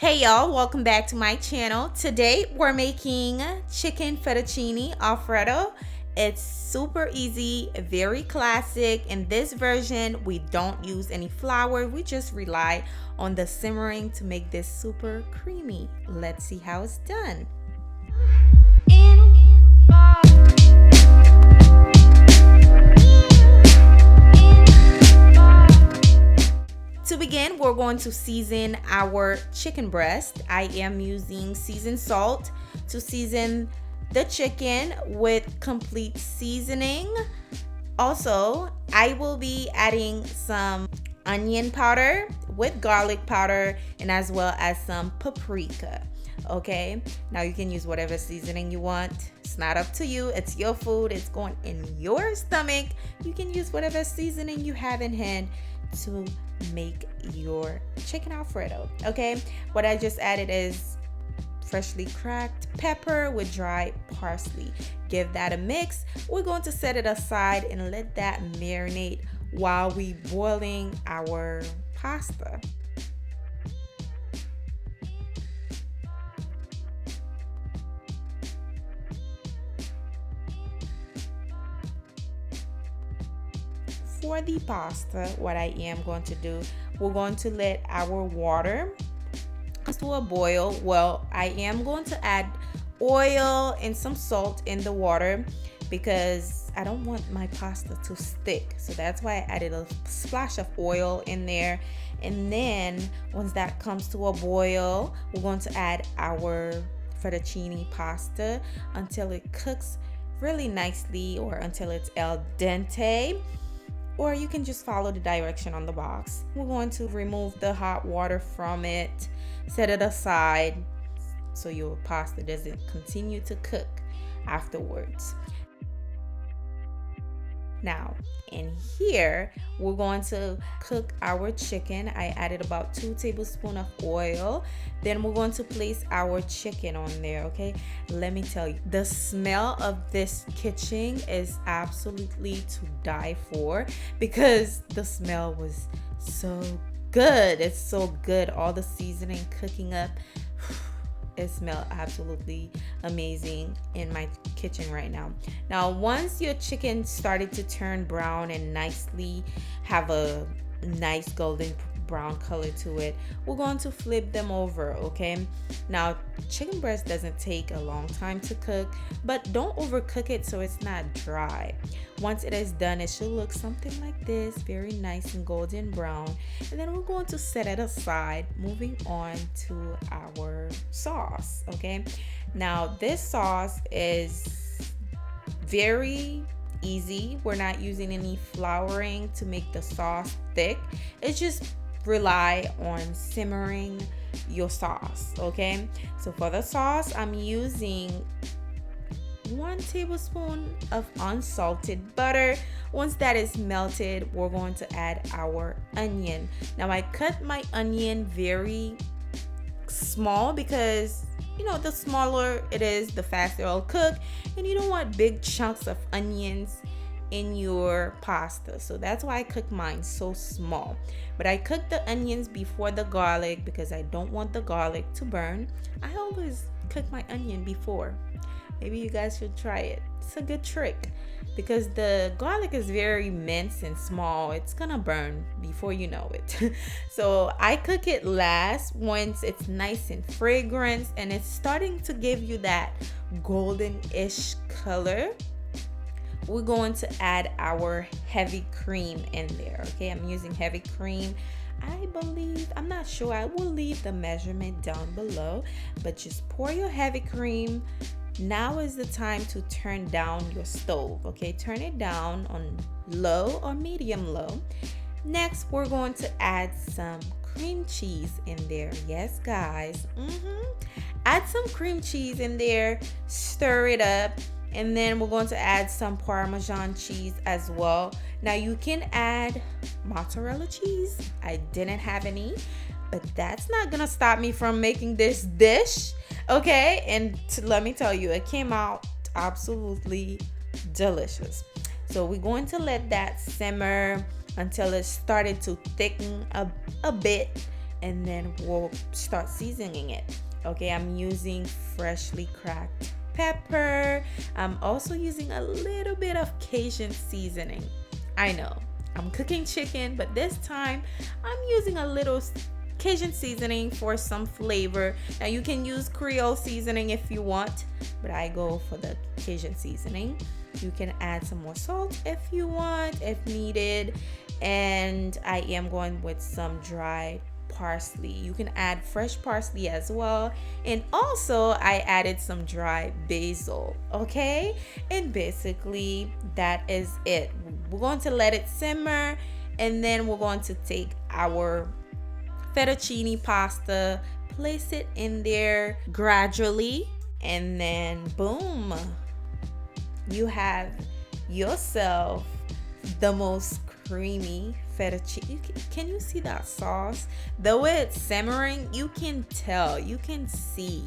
Hey y'all, welcome back to my channel. Today we're making chicken fettuccine Alfredo. It's super easy, very classic. In this version, we don't use any flour. We just rely on the simmering to make this super creamy. Let's see how it's done. To begin, we're going to season our chicken breast. I am using seasoned salt to season the chicken with complete seasoning. Also, I will be adding some onion powder with garlic powder and as well as some paprika. Okay, now you can use whatever seasoning you want. It's not up to you. It's your food. It's going in your stomach. You can use whatever seasoning you have in hand to make your chicken Alfredo. Okay, what I just added is freshly cracked pepper with dry parsley. Give that a mix. We're going to set it aside and let that marinate while we boiling our pasta. For the pasta, what I am going to do, we're going to let our water come to a boil. Well, I am going to add oil and some salt in the water because I don't want my pasta to stick. So that's why I added a splash of oil in there. And then once that comes to a boil, we're going to add our fettuccine pasta until it cooks really nicely or until it's al dente. Or you can just follow the direction on the box. We're going to remove the hot water from it, set it aside so your pasta doesn't continue to cook afterwards. Now, in here, we're going to cook our chicken. I added about 2 tablespoons of oil. Then we're going to place our chicken on there, okay? Let me tell you, the smell of this kitchen is absolutely to die for because the smell was so good. It's so good. All the seasoning cooking up. It smells absolutely amazing in my kitchen right now. Now, once your chicken started to turn brown and nicely have a nice golden brown color to it, we're going to flip them over, okay? Now, chicken breast doesn't take a long time to cook, but don't overcook it so it's not dry. Once it is done, it should look something like this, very nice and golden brown. And then we're going to set it aside, moving on to our sauce, okay? Now, this sauce is very easy. We're not using any flouring to make the sauce thick. It's just rely on simmering your sauce, okay? So for the sauce, I'm using 1 tablespoon of unsalted butter. Once that is melted, we're going to add our onion. Now I cut my onion very small because the smaller it is, the faster it'll cook, and you don't want big chunks of onions in your pasta. So that's why I cook mine so small. But I cook the onions before the garlic because I don't want the garlic to burn. I always cook my onion before. Maybe you guys should try it. It's a good trick because the garlic is very minced and small. It's gonna burn before you know it. So I cook it last once it's nice and fragrant and it's starting to give you that golden-ish color. We're going to add our heavy cream in there, okay? I'm using heavy cream. I'm not sure, I will leave the measurement down below, but just pour your heavy cream. Now is the time to turn down your stove, okay? Turn it down on low or medium low. Next, we're going to add some cream cheese in there. Yes, guys. Add some cream cheese in there, stir it up. And then we're going to add some Parmesan cheese as well. Now you can add mozzarella cheese. I didn't have any, but that's not gonna stop me from making this dish, okay? And let me tell you, it came out absolutely delicious. So we're going to let that simmer until it started to thicken a bit. and then we'll start seasoning it. Okay, I'm using freshly cracked pepper. I'm also using a little bit of Cajun seasoning. I know I'm cooking chicken, but this time I'm using a little Cajun seasoning for some flavor. Now you can use Creole seasoning if you want, but I go for the Cajun seasoning. You can add some more salt if you want, if needed, and I am going with some dried parsley. You can add fresh parsley as well, and also I added some dried basil. Okay, and basically that is it. We're going to let it simmer, and then we're going to take our fettuccine pasta, place it in there gradually, and then boom, you have yourself the most creamy fettuccine. Can you see that sauce? The way it's simmering, you can tell, you can see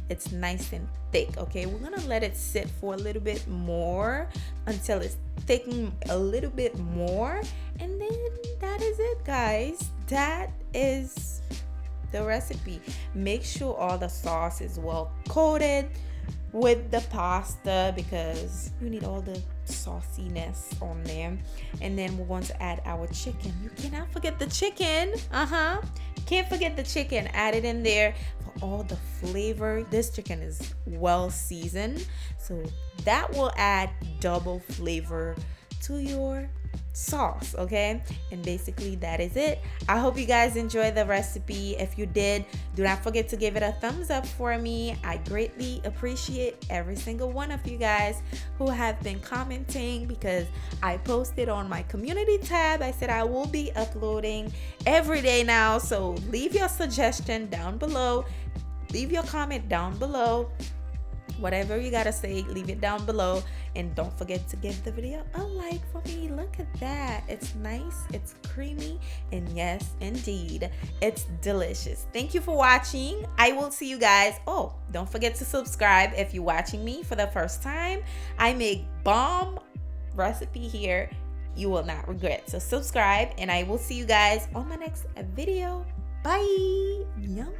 it's nice and thick. Okay, we're gonna let it sit for a little bit more until it's thickened a little bit more, and then that is it, guys. That is the recipe. Make sure all the sauce is well coated with the pasta because you need all the sauciness on there. And then we're going to add our chicken. You cannot forget the chicken. Can't forget the chicken. Add it in there for all the flavor. This chicken is well seasoned, so that will add double flavor to your sauce. Okay, and basically that is it. I hope you guys enjoyed the recipe. If you did, do not forget to give it a thumbs up for me. I greatly appreciate every single one of you guys who have been commenting, because I posted on my community tab. I said I will be uploading every day now, so leave your suggestion down below, leave your comment down below. Whatever you gotta say, leave it down below, and don't forget to give the video a like for me. Look at that, it's nice, it's creamy, and yes indeed, it's delicious. Thank you for watching. I will see you guys. Oh, don't forget to subscribe if you're watching me for the first time. I make bomb recipe here you will not regret, so subscribe, and I will see you guys on my next video. Bye. Yum.